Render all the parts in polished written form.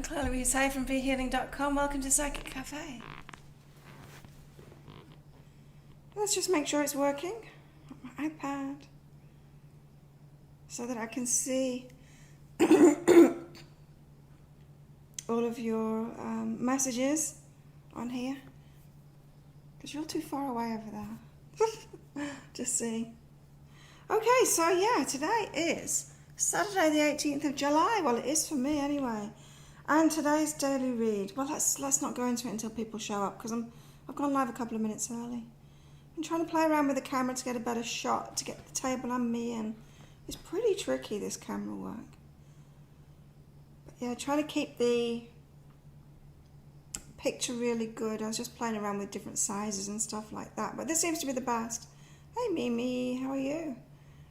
I'm Claire Louise Hay from BeHealing.com. Welcome to Psychic Cafe. Let's just make sure it's working on my iPad so that I can see all of your messages on here. Because you're too far away over there. Just see. Okay, so yeah, today is Saturday the 18th of July. Well, it is for me anyway. And today's daily read. Well, let's not go into it until people show up because I've gone live a couple of minutes early. I'm trying to play around with the camera to get a better shot, to get the table and me in. It's pretty tricky, this camera work. But yeah, trying to keep the picture really good. I was just playing around with different sizes and stuff like that. But this seems to be the best. Hey Mimi, how are you?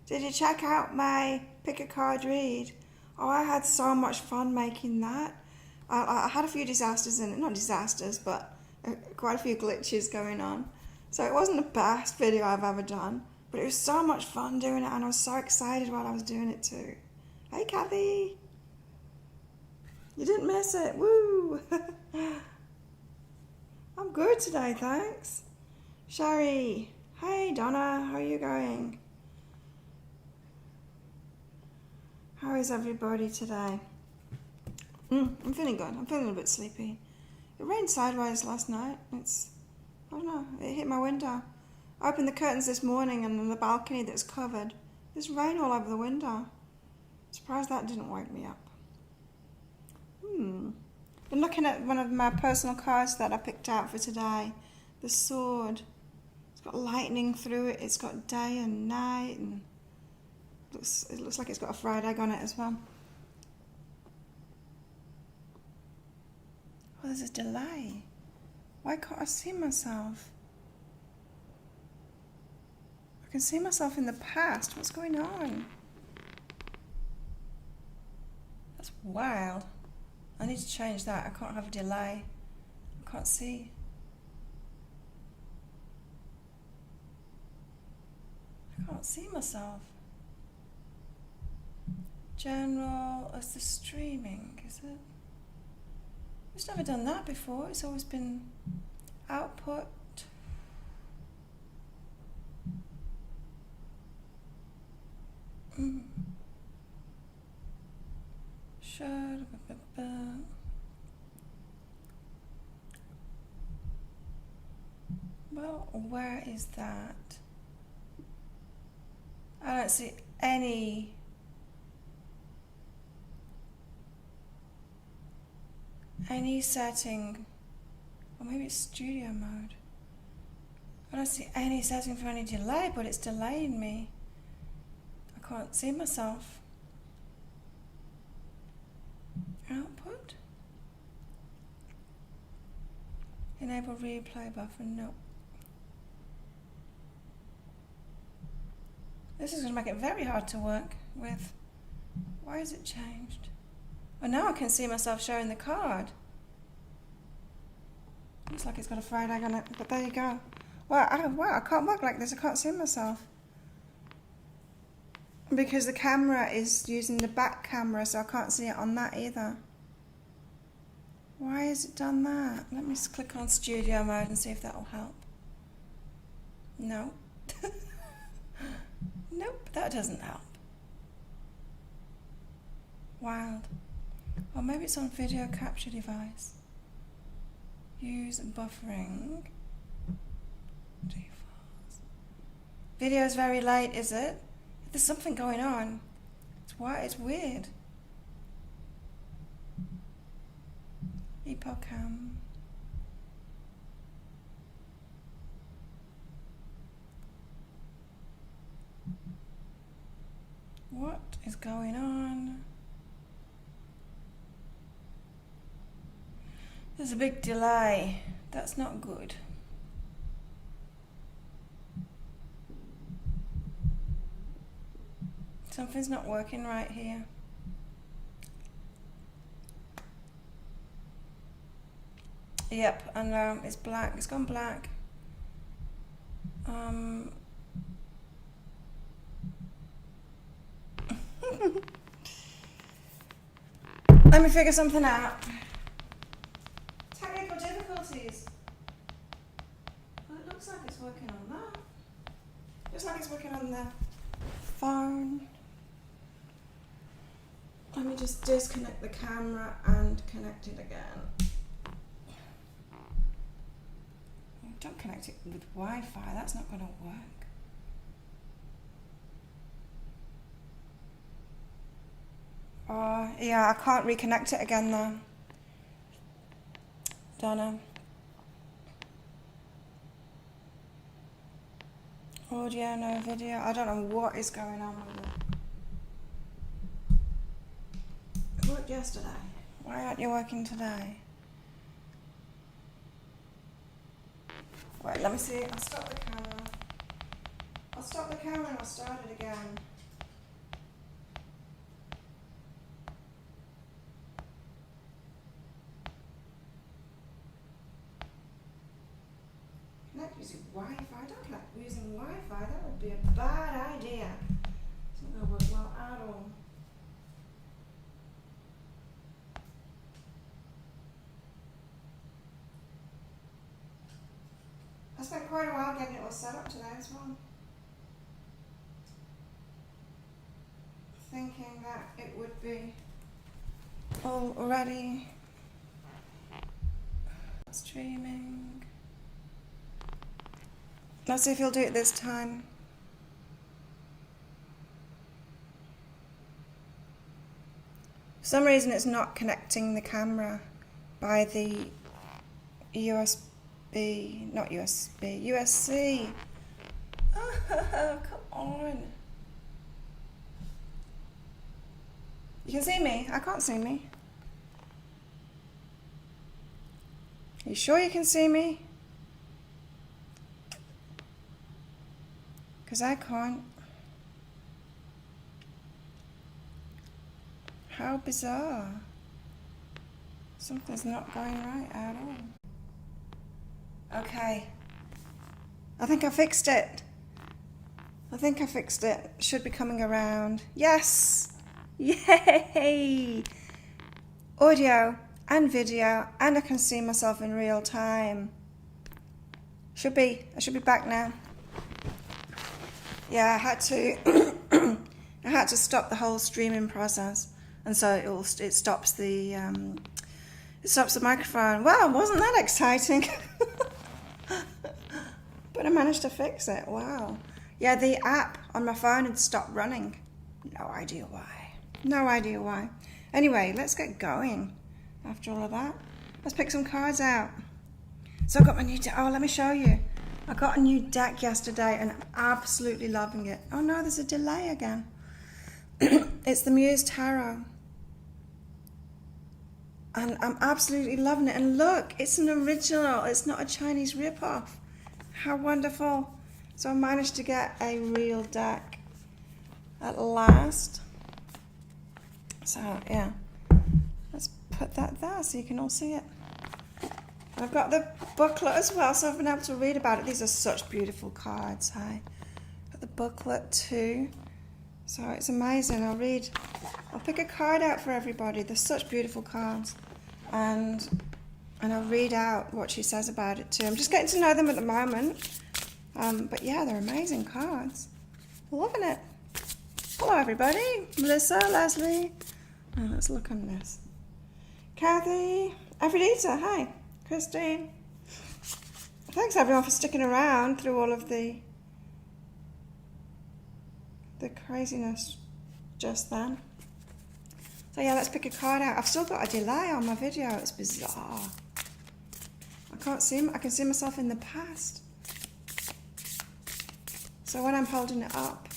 Did you check out my pick a card read? Oh, I had so much fun making that. I had a few disasters in it. Not disasters, but quite a few glitches going on. So it wasn't the best video I've ever done. But it was so much fun doing it, and I was so excited while I was doing it too. Hey Kathy! You didn't miss it. Woo! I'm good today, thanks. Sherry. Hey Donna, how are you going? How is everybody today? I'm feeling good. I'm feeling a bit sleepy. It rained sideways last night. I don't know, it hit my window. I opened the curtains this morning and on the balcony that's covered, there's rain all over the window. Surprised that didn't wake me up. Been looking at one of my personal cards that I picked out for today. The sword. It's got lightning through it. It's got day and night, and it looks like it's got a fried egg on it as well. Oh, there's a delay. Why can't I see myself? I can see myself in the past. What's going on? That's wild. I need to change that. I can't have a delay. I can't see. I can't see myself. General as the streaming, is it? I've never done that before. It's always been output. Sure. Well, where is that? I don't see any setting, or maybe it's studio mode. I don't see any setting for any delay, but it's delaying me. I can't see myself. Output? Enable replay buffer, no. This is going to make it very hard to work with. Why has it changed? Oh, now I can see myself showing the card. Looks like it's got a fried egg on it, but there you go. Wow, I can't work like this. I can't see myself. Because the camera is using the back camera, so I can't see it on that either. Why has it done that? Let me just click on studio mode and see if that will help. No. Nope, that doesn't help. Wild. Or maybe it's on video capture device. Use buffering. Defaults. Video is very late, is it? There's something going on. It's weird. Epocam. What is going on? There's a big delay. That's not good. Something's not working right here. Yep, and it's black. It's gone black. Let me figure something out. Technical difficulties. Well, it looks like it's working on that. Looks like it's working on the phone. Let me just disconnect the camera and connect it again. Don't connect it with Wi-Fi, that's not going to work. Yeah, I can't reconnect it again though. Don't know. Audio, no video. I don't know what is going on with it. It worked yesterday. Why aren't you working today? Wait, let me see. I'll stop the camera. I'll stop the camera and I'll start it again. Connect using Wi-Fi. Don't connect using Wi-Fi. That would be a bad idea. It's not going to work well at all. I spent quite a while getting it all set up today as well. Thinking that it would be all ready. Streaming. Let's see if he'll do it this time. For some reason it's not connecting the camera by the USB, not USB, USC. Oh, come on. You can see me? I can't see me. Are you sure you can see me? Because I can't. How bizarre. Something's not going right at all. Okay. I think I fixed it. Should be coming around. Yes! Yay! Audio and video, and I can see myself in real time. I should be back now. Yeah, I had to stop the whole streaming process, and so it stops the microphone. Wow, wasn't that exciting? But I managed to fix it. Wow. Yeah, the app on my phone had stopped running. No idea why. Anyway, let's get going. After all of that, let's pick some cards out. So I got my new deck. Oh, let me show you. I got a new deck yesterday and I'm absolutely loving it. Oh no, there's a delay again. It's the Muse Tarot. And I'm absolutely loving it. And look, it's an original. It's not a Chinese ripoff. How wonderful. So I managed to get a real deck at last. So yeah, let's put that there so you can all see it. And I've got the booklet as well, so I've been able to read about it. These are such beautiful cards. Hey, got the booklet too. So it's amazing. I'll pick a card out for everybody. They're such beautiful cards. And I'll read out what she says about it too. I'm just getting to know them at the moment. But yeah, they're amazing cards. Loving it. Hello everybody. Melissa, Leslie. Oh, let's look on this. Kathy, Aphrodita, hi. Christine. Thanks everyone for sticking around through all of the craziness just then. So yeah, let's pick a card out. I've still got a delay on my video. It's bizarre. I can see myself in the past. So when I'm holding it up,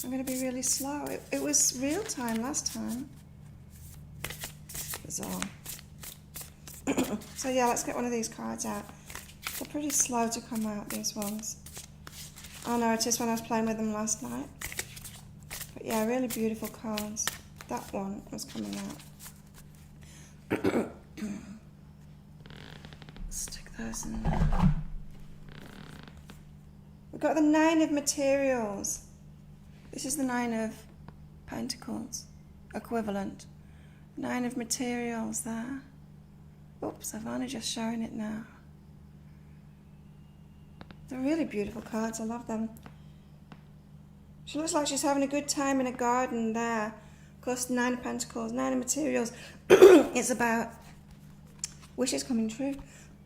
I'm going to be really slow. It was real time last time. Bizarre. So yeah, let's get one of these cards out. They're pretty slow to come out, these ones. I noticed when I was playing with them last night. But yeah, really beautiful cards. That one was coming out. Stick those in there. We've got the Nine of Materials. This is the Nine of Pentacles, equivalent. Nine of Materials there. Oops, I've only just shown it now. They're really beautiful cards. I love them. She looks like she's having a good time in a garden there. Of course, Nine of Pentacles, Nine of Materials. It's about wishes coming true.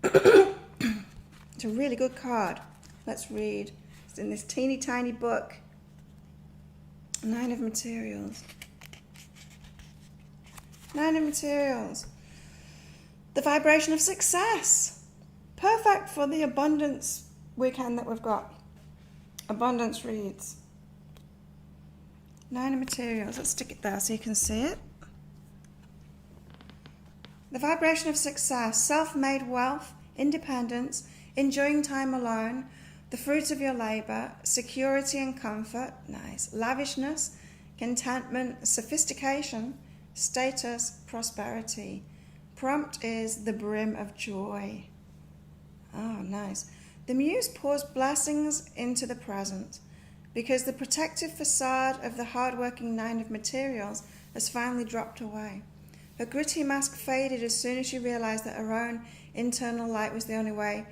It's a really good card. Let's read. It's in this teeny tiny book. Nine of Materials. Nine of Materials. The vibration of success. Perfect for the abundance weekend that we've got. Abundance reads. Nine of Materials. Let's stick it there so you can see it. The vibration of success, self-made wealth, independence, enjoying time alone, the fruits of your labor, security and comfort, nice, lavishness, contentment, sophistication, status, prosperity. Prompt is the brim of joy. Oh, nice. The muse pours blessings into the present because the protective facade of the hard-working Nine of Materials has finally dropped away. Her gritty mask faded as soon as she realized that her own internal light was the only way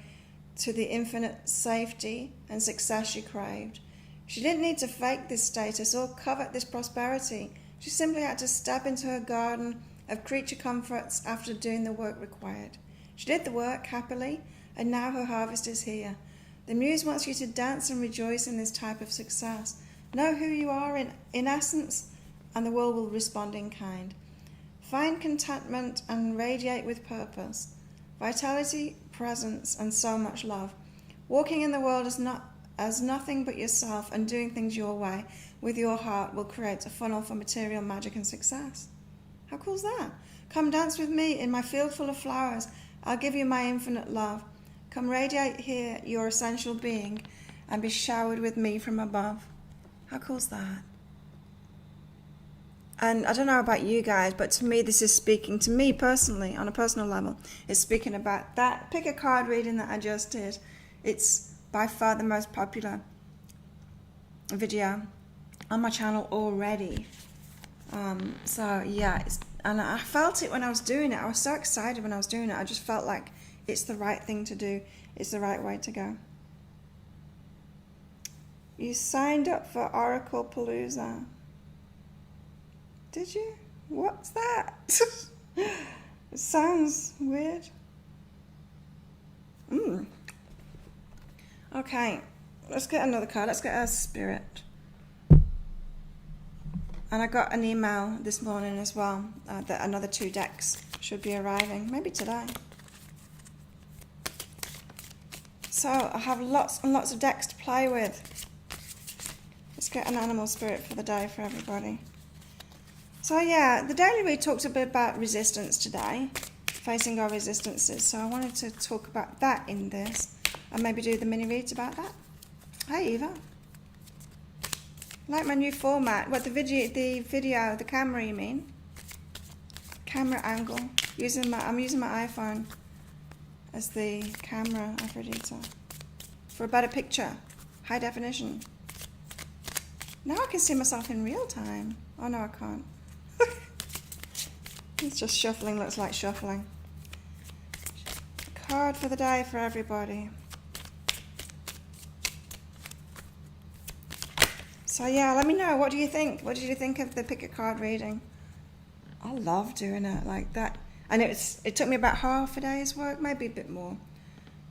to the infinite safety and success she craved. She didn't need to fake this status or covet this prosperity. She simply had to step into her garden of creature comforts after doing the work required. She did the work happily, and now her harvest is here. The muse wants you to dance and rejoice in this type of success. Know who you are in essence, and the world will respond in kind. Find contentment and radiate with purpose, vitality, presence, and so much love. Walking in the world as nothing but yourself and doing things your way with your heart will create a funnel for material magic and success. How cool is that? Come dance with me in my field full of flowers. I'll give you my infinite love. Come radiate here your essential being and be showered with me from above. How cool is that? And I don't know about you guys, but to me this is speaking to me personally, on a personal level. It's speaking about that pick a card reading that I just did. It's by far the most popular video on my channel already. So yeah, and I felt it when I was doing it. I was so excited when I was doing it. I just felt like it's the right thing to do. It's the right way to go. You signed up for Oracle Palooza. Did you? What's that? It sounds weird. Okay, let's get another card. Let's get a Spirit. And I got an email this morning as well that another 2 decks should be arriving, maybe today. So I have lots and lots of decks to play with. Let's get an animal spirit for the day for everybody. So yeah, the daily read talks a bit about resistance today, facing our resistances. So I wanted to talk about that in this, and maybe do the mini reads about that. Hey Eva. Like my new format. What, the video, the camera you mean? Camera angle. I'm using my iPhone as the camera, Aphrodite, for a better picture, high definition. Now I can see myself in real time. Oh no, I can't. It's just shuffling, looks like shuffling. Card for the day for everybody. So yeah, let me know, what do you think? What did you think of the pick a card reading? I love doing it like that. And it took me about half a day's work, maybe a bit more,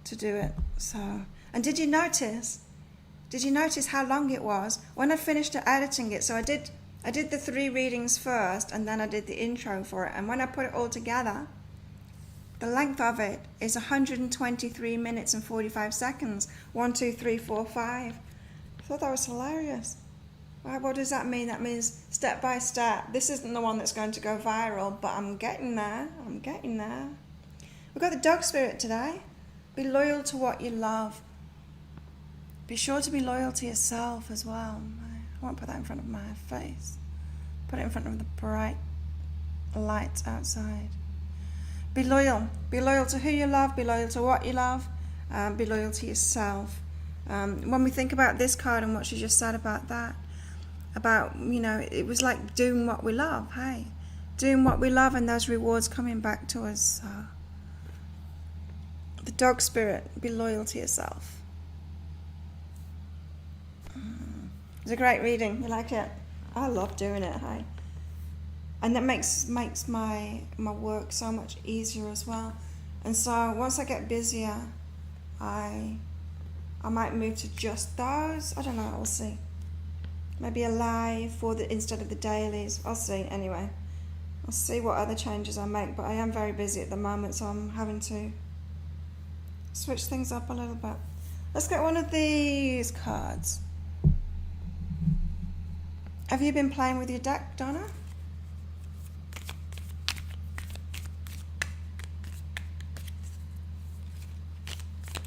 to do it. So, and did you notice how long it was? When I finished editing it, so I did the 3 readings first, and then I did the intro for it. And when I put it all together, the length of it is 123 minutes and 45 seconds. 1, 2, 3, 4, 5. I thought that was hilarious. Right, what does that mean? That means step by step. This isn't the one that's going to go viral, but I'm getting there. I'm getting there. We've got the dog spirit today. Be loyal to what you love. Be sure to be loyal to yourself as well. I won't put that in front of my face. Put it in front of the bright light outside. Be loyal. Be loyal to who you love. Be loyal to what you love. Be loyal to yourself. When we think about this card and what she just said about that, about, you know, it was like doing what we love, hey? doing what we love and those rewards coming back to us. The dog spirit, be loyal to yourself. It's a great reading. You like it? I love doing it, hey? And that makes my work so much easier as well. And so once I get busier, I might move to just those. I don't know, we'll see. Maybe a live instead of the dailies. I'll see anyway. I'll see what other changes I make, but I am very busy at the moment, so I'm having to switch things up a little bit. Let's get one of these cards. Have you been playing with your deck, Donna?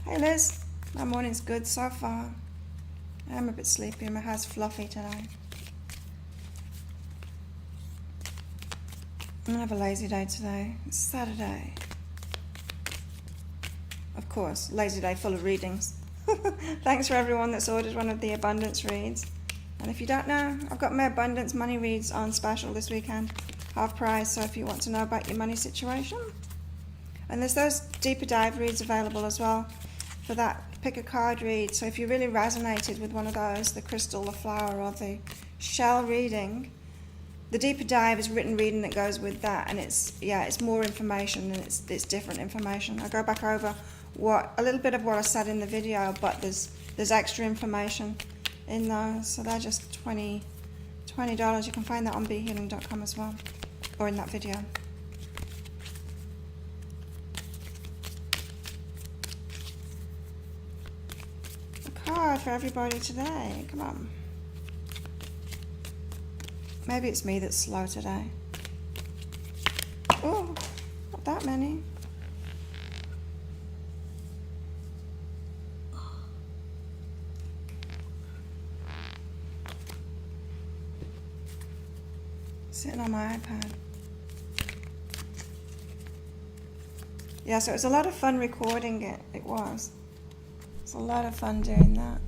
Hey Liz, my morning's good so far. I am a bit sleepy and my hair's fluffy today. I'm gonna have a lazy day today. It's Saturday. Of course, lazy day full of readings. Thanks for everyone that's ordered one of the abundance reads. And if you don't know, I've got my abundance money reads on special this weekend, half price, so if you want to know about your money situation. And there's those deeper dive reads available as well for that pick a card read. So if you really resonated with one of those, the crystal, the flower, or the shell reading, the deeper dive is written reading that goes with that, and it's more information and it's different information. I go back over a little bit of what I said in the video, but there's extra information in those, so they're just $20. You can find that on behealing.com as well, or in that video. A card for everybody today. Come on. Maybe it's me that's slow today. Oh, not that many. Sitting on my iPad. Yeah, so it was a lot of fun recording it. It was. It's a lot of fun doing that.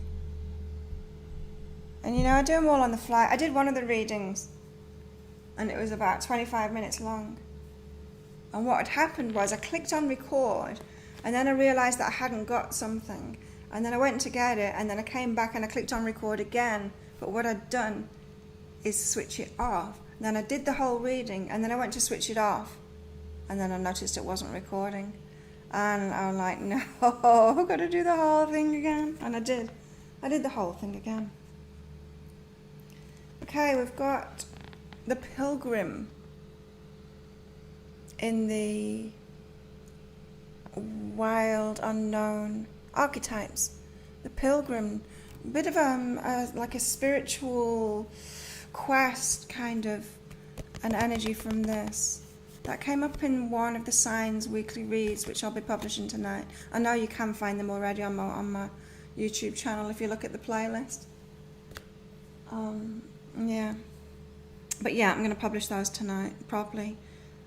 And you know, I do them all on the fly. I did one of the readings and it was about 25 minutes long. And what had happened was I clicked on record and then I realized that I hadn't got something. And then I went to get it and then I came back and I clicked on record again. But what I'd done is switch it off. Then I did the whole reading and then I went to switch it off and then I noticed it wasn't recording and I was like, no, I've got to do the whole thing again. And I did the whole thing again. Okay, we've got the Pilgrim in the Wild Unknown Archetypes. The Pilgrim, a bit of like a spiritual quest kind of an energy from this. That came up in one of the Signs weekly reads, which I'll be publishing tonight. I know you can find them already on my YouTube channel if you look at the playlist. Yeah. But yeah, I'm going to publish those tonight properly.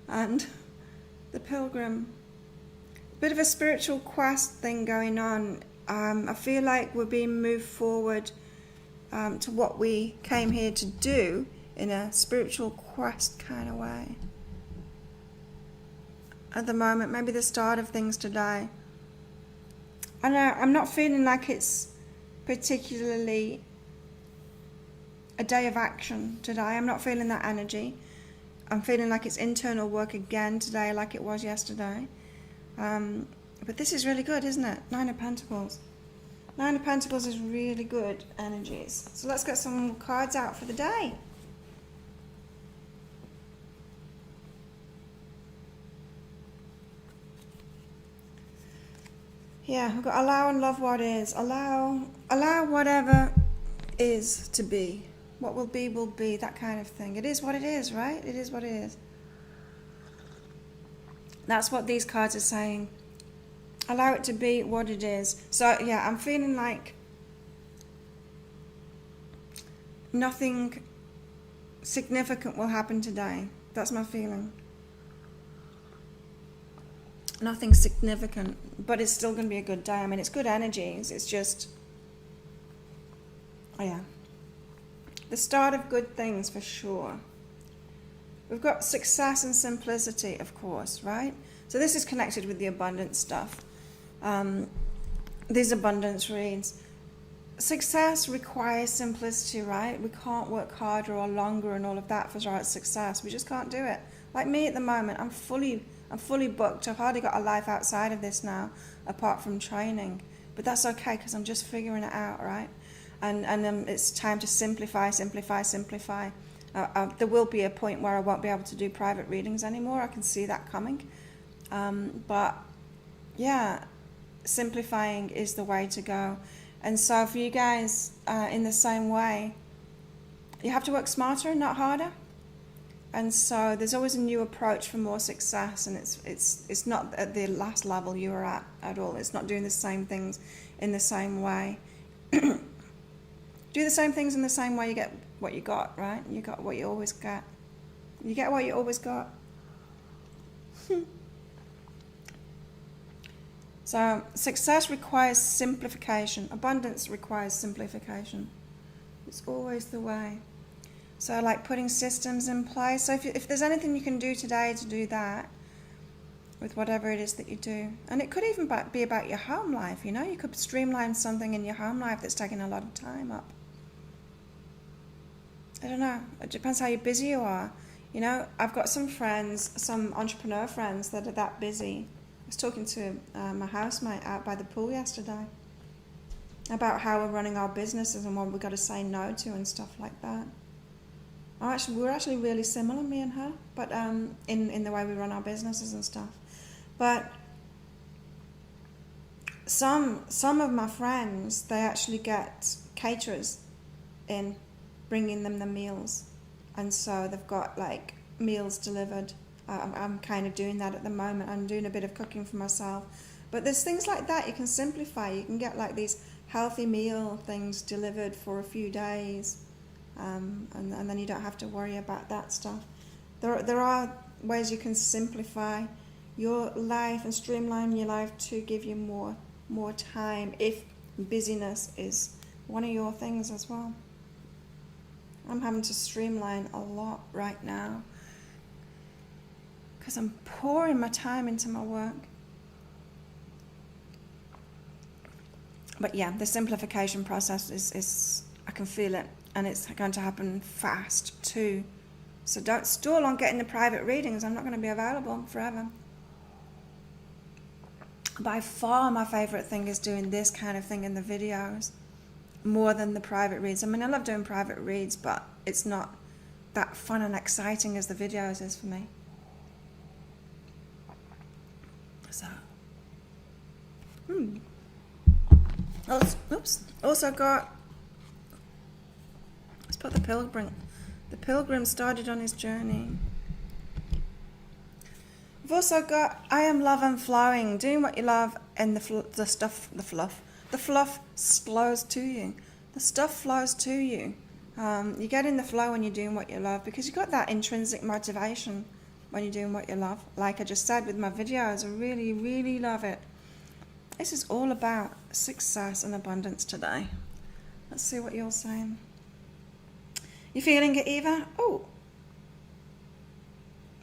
And the Pilgrim, a bit of a spiritual quest thing going on. I feel like we're being moved forward to what we came here to do in a spiritual quest kind of way. At the moment, maybe the start of things today. I'm not feeling like it's particularly a day of action today. I'm not feeling that energy. I'm feeling like it's internal work again today like it was yesterday. But this is really good, isn't it? Nine of Pentacles. Nine of Pentacles is really good energies. So let's get some cards out for the day. Yeah, we've got allow and love what is. Allow whatever is to be. What will be, that kind of thing. It is what it is, right? It is what it is. That's what these cards are saying. Allow it to be what it is. So, yeah, I'm feeling like nothing significant will happen today. That's my feeling. Nothing significant, but it's still going to be a good day. I mean, it's good energies. It's just, oh yeah, the start of good things for sure. We've got success and simplicity, of course, right? So this is connected with the abundance stuff. These abundance reads. Success requires simplicity, right? We can't work harder or longer and all of that for our success. We just can't do it. Like me at the moment, I'm fully booked. I've hardly got a life outside of this now, apart from training. But that's okay because I'm just figuring it out, right? And it's time to simplify. There will be a point where I won't be able to do private readings anymore. I can see that coming. But yeah, simplifying is the way to go. And so for you guys, in the same way, you have to work smarter, not harder. And so there's always a new approach for more success, and it's not at the last level you were at all. It's not doing the same things in the same way. Do the same things in the same way, you get what you got, right? You got what you always got. You get what you always got. So success requires simplification. Abundance requires simplification. It's always the way. So like putting systems in place. So if there's anything you can do today to do that, with whatever it is that you do. And it could even be about your home life, you know. You could streamline something in your home life that's taking a lot of time up. I don't know. It depends how busy you are. You know, I've got some friends, some entrepreneur friends that are that busy. I was talking to my housemate out by the pool yesterday about how we're running our businesses and what we've got to say no to and stuff like that. We're actually really similar, me and her, but in the way we run our businesses and stuff. But some of my friends, they actually get caterers in, bringing them the meals, and so they've got like meals delivered. I'm kind of doing that at the moment. I'm doing a bit of cooking for myself, but there's things like that you can simplify. You can get like these healthy meal things delivered for a few days, and then you don't have to worry about that stuff. There are ways you can simplify your life and streamline your life to give you more time, if busyness is one of your things as well. I'm having to streamline a lot right now because I'm pouring my time into my work. But yeah, the simplification process is I can feel it, and it's going to happen fast too. So don't stall on getting the private readings. I'm not going to be available forever. By far my favourite thing is doing this kind of thing in the videos, more than the private reads. I mean, I love doing private reads, but it's not that fun and exciting as the videos is for me. So, also got, let's put the pilgrim. The pilgrim started on his journey. We've also got I am love and flowing, doing what you love, and the fluff flows to you. The stuff flows to you. You get in the flow when you're doing what you love, because you've got that intrinsic motivation when you're doing what you love. Like I just said with my videos, I really, really love it. This is all about success and abundance today. Let's see what you're saying. You feeling it, Eva? Oh,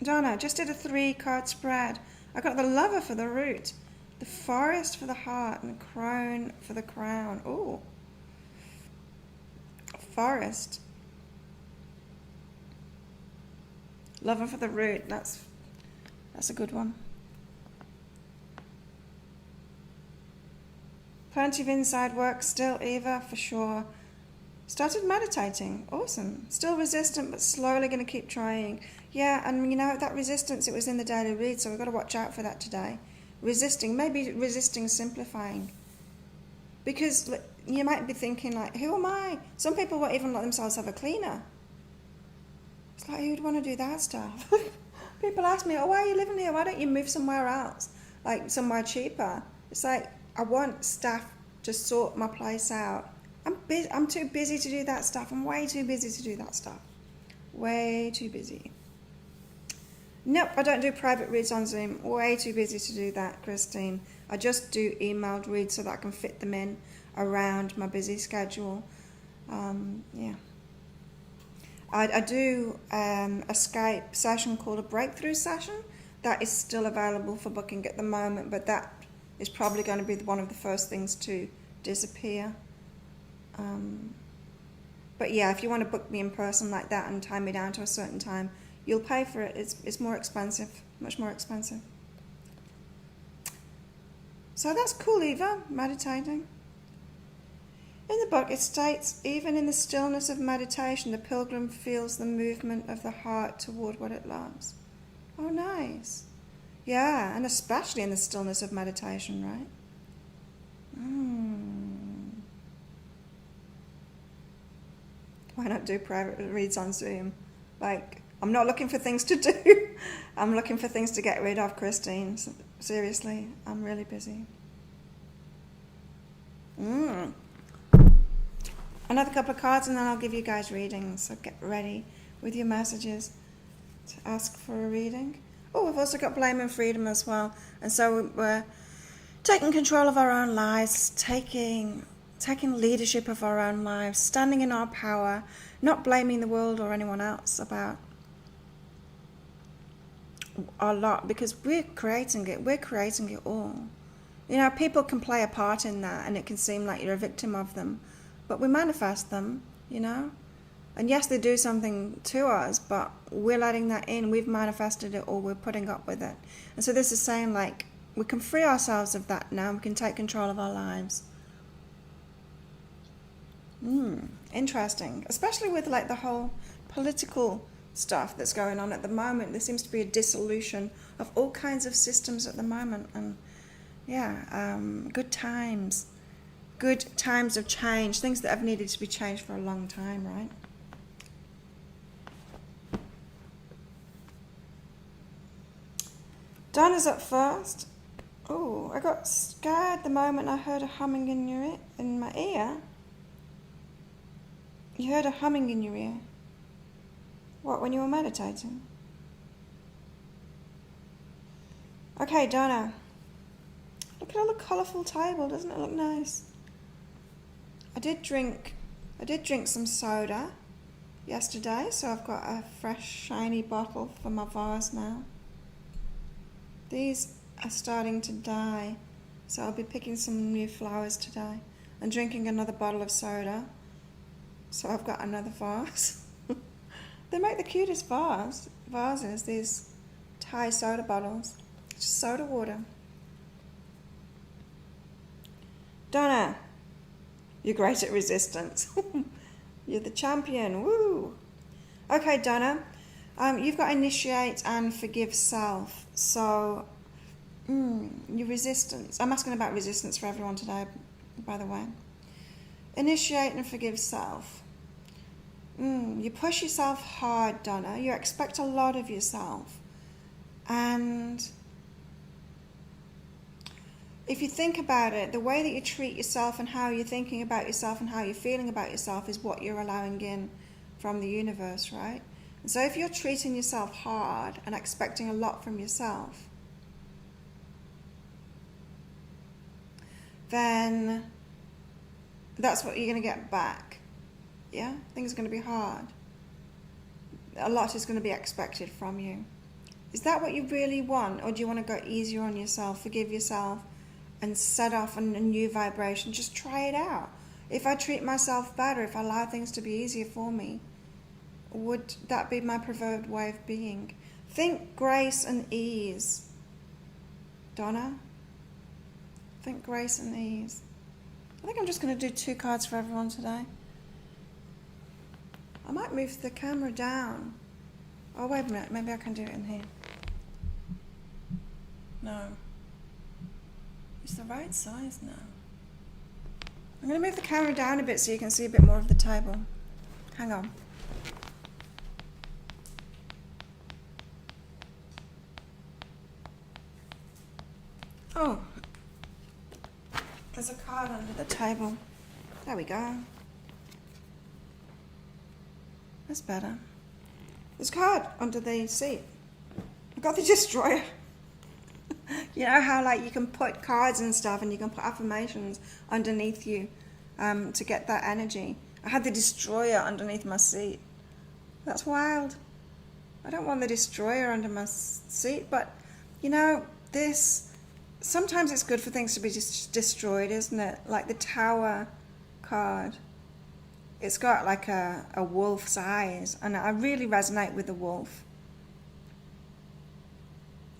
Donna, just did a 3-card spread. I got the Lover for the root, the Forest for the heart, and the Crone for the crown. Oh, Forest. Lover for the root. That's a good one. Plenty of inside work still, Eva, for sure. Started meditating. Awesome. Still resistant, but slowly going to keep trying. Yeah, and you know, that resistance, it was in the daily read, so we've got to watch out for that today. Maybe resisting simplifying. Because you might be thinking, like, who am I? Some people won't even let themselves have a cleaner. It's like, who'd want to do that stuff? People ask me, oh, why are you living here? Why don't you move somewhere else? Like, somewhere cheaper. It's like, I want staff to sort my place out. I'm too busy to do that stuff. I'm way too busy to do that stuff. Way too busy. Nope, I don't do private reads on Zoom. Way too busy to do that, Christine. I just do emailed reads so that I can fit them in around my busy schedule. Yeah. I do a Skype session called a breakthrough session. That is still available for booking at the moment, but that is probably going to be one of the first things to disappear. But yeah, if you want to book me in person like that and tie me down to a certain time, you'll pay for it. It's more expensive, much more expensive. So that's cool, Eva, meditating. In the book, it states, even in the stillness of meditation, the pilgrim feels the movement of the heart toward what it loves. Oh, nice. Yeah, and especially in the stillness of meditation, right? Why not do private reads on Zoom? Like, I'm not looking for things to do. I'm looking for things to get rid of, Christine. Seriously, I'm really busy. Another couple of cards and then I'll give you guys readings. So get ready with your messages to ask for a reading. Oh, we've also got blame and freedom as well. And so we're taking control of our own lives, taking leadership of our own lives, standing in our power, not blaming the world or anyone else about our lot, because we're creating it all. You know, people can play a part in that and it can seem like you're a victim of them, but we manifest them, you know. And yes, they do something to us, but we're letting that in. We've manifested it, or we're putting up with it. And so this is saying, like, we can free ourselves of that now. We can take control of our lives. Interesting. Especially with, like, the whole political stuff that's going on at the moment. There seems to be a dissolution of all kinds of systems at the moment. And, yeah, good times of change. Things that have needed to be changed for a long time, right? Donna's up first. Oh, I got scared the moment I heard a humming in my ear. You heard a humming in your ear? What, when you were meditating? Okay, Donna. Look at all the colourful table, doesn't it look nice? I did drink some soda yesterday, so I've got a fresh, shiny bottle for my vase now. These are starting to die, so I'll be picking some new flowers today and drinking another bottle of soda. So I've got another vase. They make the cutest vases, these Thai soda bottles. Just soda water. Donna, you're great at resistance. You're the champion, woo! Okay, Donna. You've got initiate and forgive self. So, your resistance. I'm asking about resistance for everyone today, by the way. Initiate and forgive self. You push yourself hard, Donna. You expect a lot of yourself. And if you think about it, the way that you treat yourself and how you're thinking about yourself and how you're feeling about yourself is what you're allowing in from the universe, right? And so if you're treating yourself hard and expecting a lot from yourself, then that's what you're going to get back. Yeah? Things are going to be hard. A lot is going to be expected from you. Is that what you really want? Or do you want to go easier on yourself, forgive yourself, and set off on a new vibration? Just try it out. If I treat myself better, if I allow things to be easier for me, would that be my preferred way of being? Think grace and ease. Donna? Think grace and ease. I think I'm just going to do 2 cards for everyone today. I might move the camera down. Oh, wait a minute. Maybe I can do it in here. No. It's the right size now. I'm going to move the camera down a bit so you can see a bit more of the table. Hang on. Oh. There's a card under the table. There we go. That's better. There's a card under the seat. I got the Destroyer. You know how, like, you can put cards and stuff and you can put affirmations underneath you to get that energy. I had the Destroyer underneath my seat. That's wild. I don't want the destroyer under my seat, but you know, sometimes it's good for things to be destroyed, isn't it? Like the Tower card. It's got like a wolf's eyes, and I really resonate with the wolf.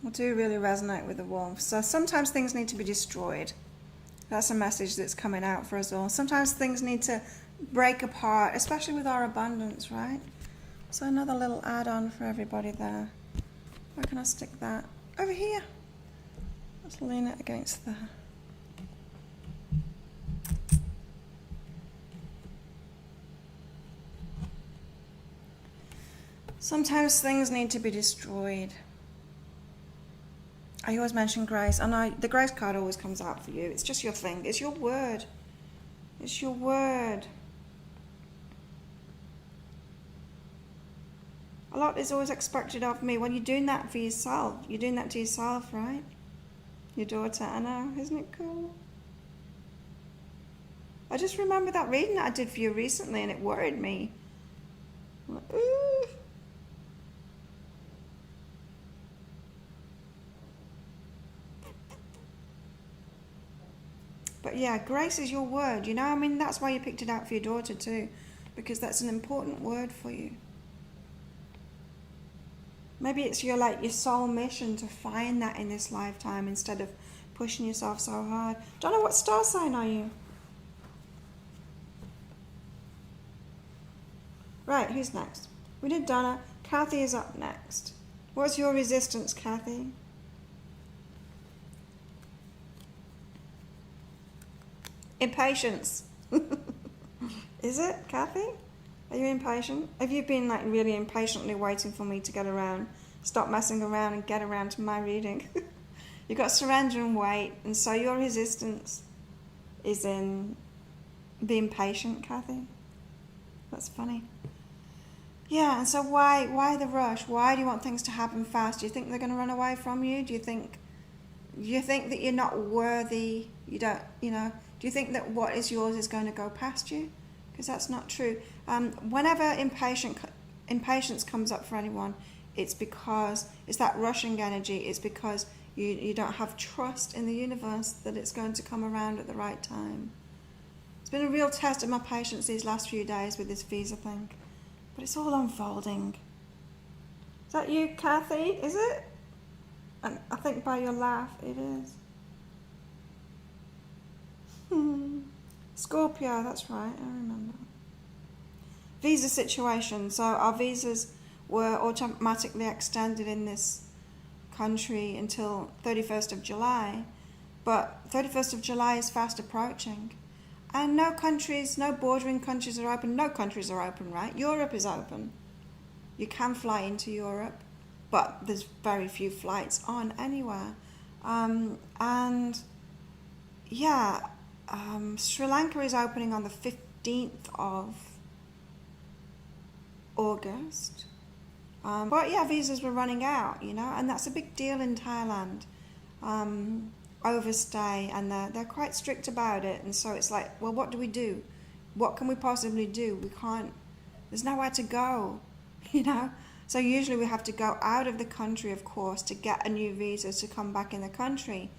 I do really resonate with the wolf. So sometimes things need to be destroyed. That's a message that's coming out for us all. Sometimes things need to break apart, especially with our abundance, right? So another little add-on for everybody there. Where can I stick that? Over here. Let's lean it against there. Sometimes things need to be destroyed. I always mention grace. I know the grace card always comes out for you. It's just your thing. It's your word. It's your word. A lot is always expected of me. When you're doing that for yourself, you're doing that to yourself, right? Your daughter, I know. Isn't it cool? I just remember that reading that I did for you recently, and it worried me. I'm like, ooh. But yeah, grace is your word, you know? I mean, that's why you picked it out for your daughter too, because that's an important word for you. Maybe it's your soul mission to find that in this lifetime instead of pushing yourself so hard. Don't know, what star sign are you? Right, who's next? We did Donna. Kathy is up next. What's your resistance, Kathy? Impatience. Is it, Kathy? Are you impatient? Have you been like really impatiently waiting for me to get around, stop messing around and get around to my reading? You've got surrender and wait, and so your resistance is in being patient, Kathy. That's funny. Yeah, and so why the rush? Why do you want things to happen fast? Do you think they're going to run away from you? Do you think that you're not worthy? You don't, do you think that what is yours is going to go past you? Because that's not true. Whenever impatience comes up for anyone, it's because it's that rushing energy. It's because you don't have trust in the universe that it's going to come around at the right time. It's been a real test of my patience these last few days with this visa thing. But it's all unfolding. Is that you, Kathy? Is it? And I think by your laugh, it is. Scorpio, that's right, I remember. Visa situation. So our visas were automatically extended in this country until 31st of July. But 31st of July is fast approaching. And no bordering countries are open. No countries are open, right? Europe is open. You can fly into Europe, but there's very few flights on anywhere. Sri Lanka is opening on the 15th of August. But yeah, visas were running out, and that's a big deal in Thailand. Overstay, and they're quite strict about it, and so it's like, well, what do we do? What can we possibly do? We can't, there's nowhere to go, so usually we have to go out of the country, of course, to get a new visa to come back in the country,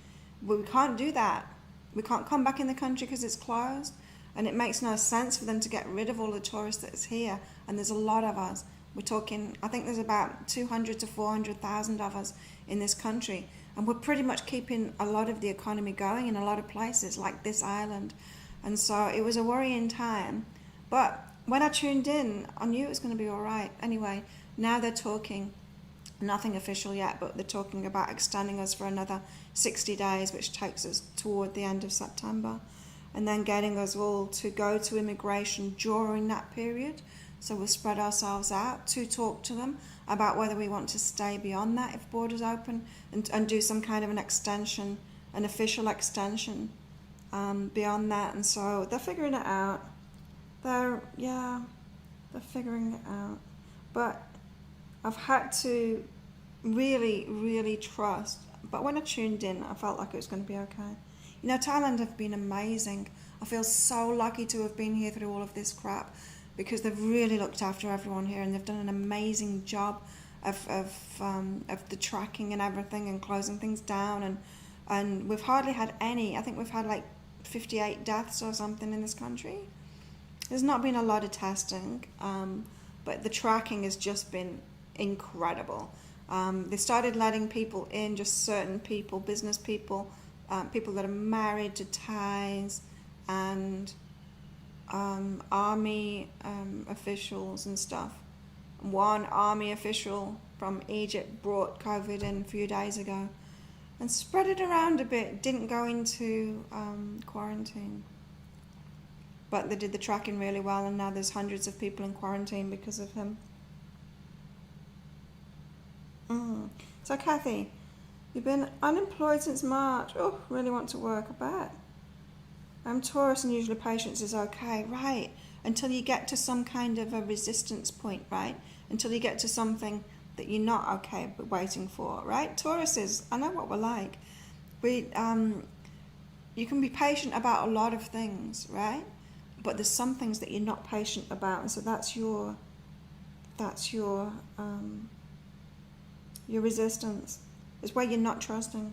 but we can't do that. We can't come back in the country because it's closed, and it makes no sense for them to get rid of all the tourists that's here, and there's a lot of us. We're talking, I think there's about 200 to 400,000 of us in this country. And we're pretty much keeping a lot of the economy going in a lot of places, like this island. And so it was a worrying time. But when I tuned in, I knew it was going to be all right. Anyway, now they're talking, nothing official yet, but they're talking about extending us for another 60 days, which takes us toward the end of September. And then getting us all to go to immigration during that period. So we'll spread ourselves out to talk to them about whether we want to stay beyond that if borders open and do some kind of an extension, an official extension beyond that. And so they're figuring it out. They're figuring it out. But I've had to really, really trust. But when I tuned in, I felt like it was going to be okay. Thailand have been amazing. I feel so lucky to have been here through all of this crap. because they've really looked after everyone here, and they've done an amazing job of the tracking and everything, and closing things down, and we've hardly had any. I think we've had like 58 deaths or something in this country. There's not been a lot of testing, but the tracking has just been incredible. They started letting people in, just certain people, business people, people that are married to Thais, and army officials and stuff. One army official from Egypt brought COVID in a few days ago and spread it around a bit, didn't go into quarantine. But they did the tracking really well, and now there's hundreds of people in quarantine because of him. So Kathy, you've been unemployed since March. Oh, really want to work, I bet. I'm Taurus, and usually patience is okay. Right, until you get to some kind of a resistance point, right? Until you get to something that you're not okay but waiting for, right? Tauruses, I know what we're like. You can be patient about a lot of things, right? But there's some things that you're not patient about, and so that's your resistance. It's where you're not trusting.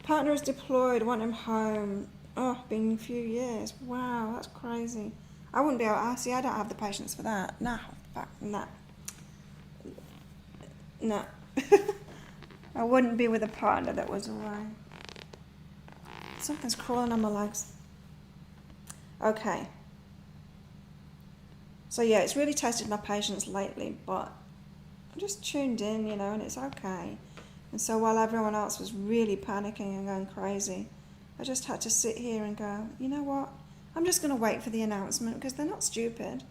Partner is deployed, want him home. Oh, been a few years. Wow, that's crazy. I wouldn't be able to see, I don't have the patience for that. No. I wouldn't be with a partner that was away. Something's crawling on my legs. Okay. So yeah, it's really tested my patience lately, but I'm just tuned in, and it's okay. And so while everyone else was really panicking and going crazy, I just had to sit here and go, you know what? I'm just going to wait for the announcement, because they're not stupid.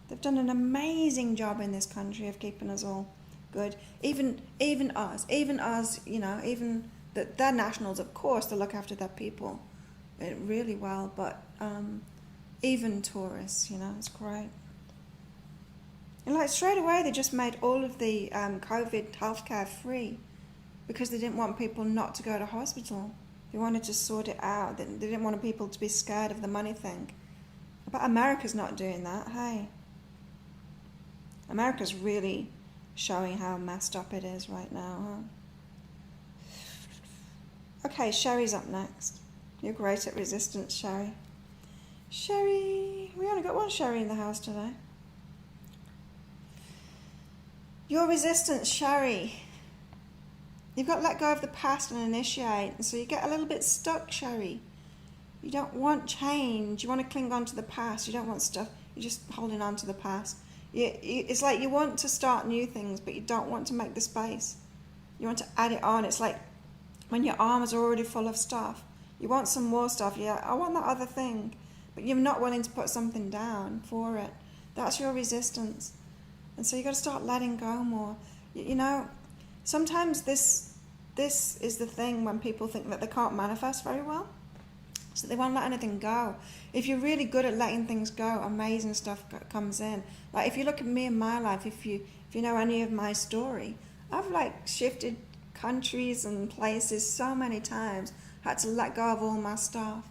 They've done an amazing job in this country of keeping us all good. Even us, even their nationals, of course, they look after their people really well, but even tourists, it's great. And like straight away, they just made all of the COVID healthcare free, because they didn't want people not to go to hospital. They wanted to sort it out. They didn't want people to be scared of the money thing. But America's not doing that, hey. America's really showing how messed up it is right now, huh? Okay, Sherry's up next. You're great at resistance, Sherry. Sherry, we only got one Sherry in the house today. Your resistance, Sherry. You've got to let go of the past and initiate, and so you get a little bit stuck, Sherry. You don't want change. You want to cling on to the past. You don't want stuff. You're just holding on to the past. It's like you want to start new things, but you don't want to make the space. You want to add it on. It's like when your arms are already full of stuff. You want some more stuff. Yeah, I want that other thing, but you're not willing to put something down for it. That's your resistance. And so you got to start letting go more. Sometimes this is the thing when people think that they can't manifest very well, so they won't let anything go. If you're really good at letting things go, amazing stuff comes in. Like if you look at me in my life, if you know any of my story, I've like shifted countries and places so many times, had to let go of all my stuff,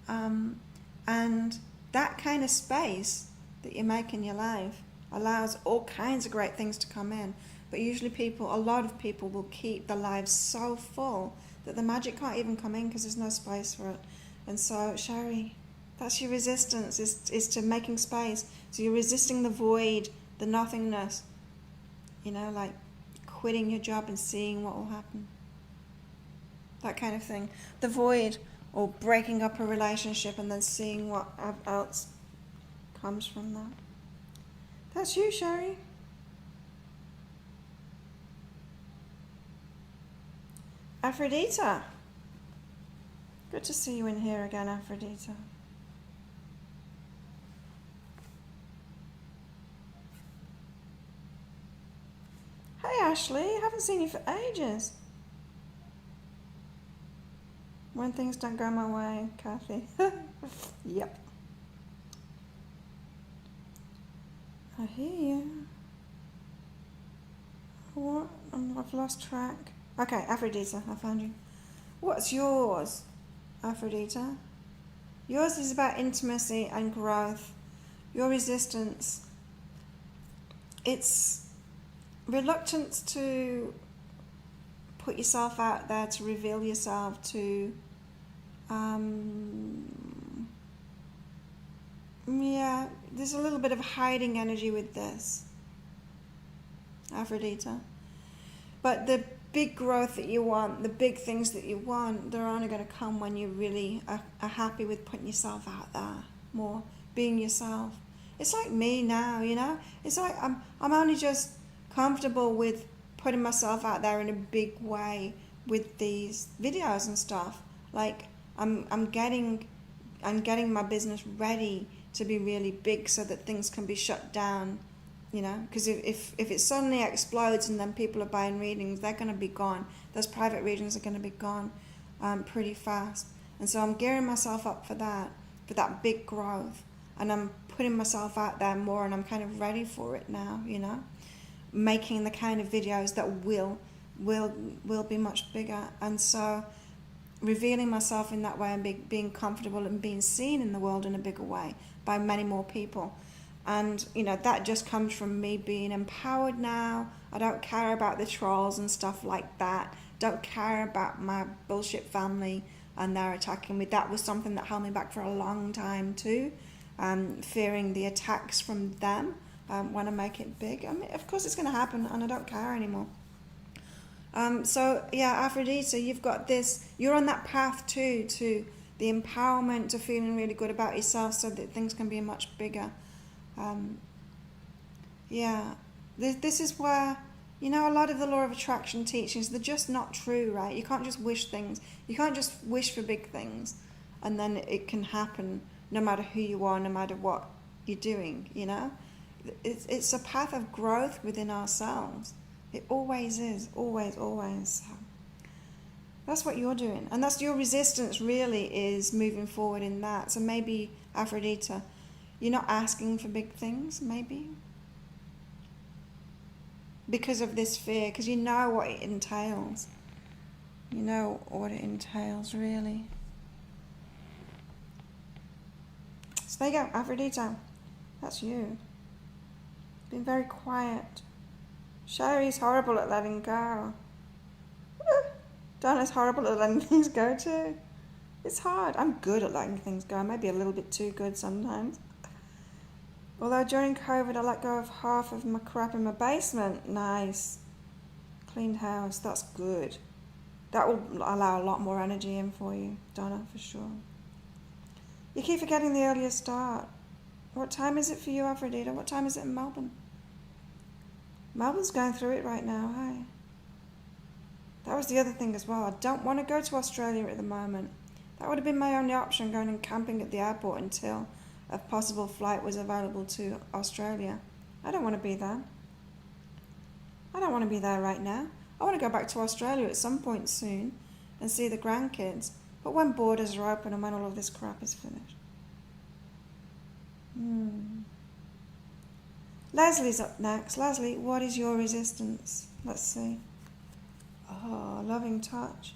and that kind of space that you make in your life allows all kinds of great things to come in. But usually a lot of people will keep their lives so full that the magic can't even come in because there's no space for it. And so, Sherry, that's your resistance, is to making space. So you're resisting the void, the nothingness, like quitting your job and seeing what will happen. That kind of thing. The void, or breaking up a relationship and then seeing what else comes from that. That's you, Sherry. Aphrodita. Good to see you in here again, Aphrodita. Hey, Ashley. Haven't seen you for ages. When things don't go my way, Kathy. Yep. I hear you. What? I've lost track. Okay, Aphrodita, I found you. What's yours, Aphrodita? Yours is about intimacy and growth. your resistance, it's reluctance to put yourself out there, to reveal yourself, to yeah, there's a little bit of hiding energy with this, Aphrodite. But the big growth that you want, the big things that you want, they're only going to come when you really are happy with putting yourself out there more, being yourself. It's like me now, you know? It's like I'm only just comfortable with putting myself out there in a big way with these videos and stuff. Like I'm getting my business ready to be really big so that things can be shut down, you know, because if it suddenly explodes and then people are buying readings, they're going to be gone. Those private readings are going to be gone pretty fast. And so I'm gearing myself up for that big growth, and I'm putting myself out there more, and I'm kind of ready for it now, you know, making the kind of videos that will be much bigger. And so revealing myself in that way and being comfortable and being seen in the world in a bigger way by many more people. And, you know, that just comes from me being empowered now. I don't care about the trolls and stuff like that. Don't care about my bullshit family and they're attacking me. That was something that held me back for a long time too. Fearing the attacks from them when I make it big. I mean, of course it's going to happen and I don't care anymore. So, yeah, Aphrodite, you've got this. You're on that path too, to the empowerment, to feeling really good about yourself so that things can be much bigger. Yeah, this is where, you know, a lot of the law of attraction teachings, they're just not true, right? You can't just wish things. You can't just wish for big things and then it can happen no matter who you are, no matter what you're doing, you know? It's a path of growth within ourselves. It always is, always, always. That's what you're doing. And that's your resistance really, is moving forward in that. So maybe, Aphrodite, you're not asking for big things, maybe? Because of this fear, because you know what it entails. You know what it entails, really. So there you go, Aphrodite. That's you. Been very quiet. Sherry's horrible at letting go. Donna's horrible at letting things go too. It's hard. I'm good at letting things go. Maybe a little bit too good sometimes. Although during COVID I let go of half of my crap in my basement. Nice. Cleaned house. That's good. That will allow a lot more energy in for you, Donna, for sure. You keep forgetting the earlier start. What time is it for you, Aphrodite? What time is it in Melbourne? Melbourne's going through it right now, hey? That was the other thing as well. I don't want to go to Australia at the moment. That would have been my only option, going and camping at the airport until a possible flight was available to Australia. I don't want to be there. I don't want to be there right now. I want to go back to Australia at some point soon and see the grandkids. But when borders are open and when all of this crap is finished. Leslie's up next. Leslie, what is your resistance? Let's see. Oh, loving touch.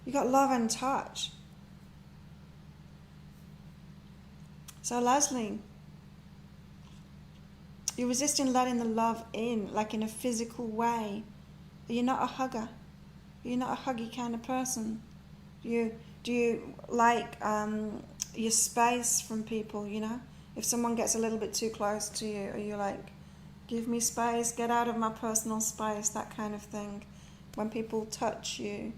You got love and touch. So Leslie, you're resisting letting the love in, like in a physical way. You're not a hugger. You're not a huggy kind of person. Do you like your space from people, you know? If someone gets a little bit too close to you, are you like, give me space, get out of my personal space, that kind of thing? When people touch you,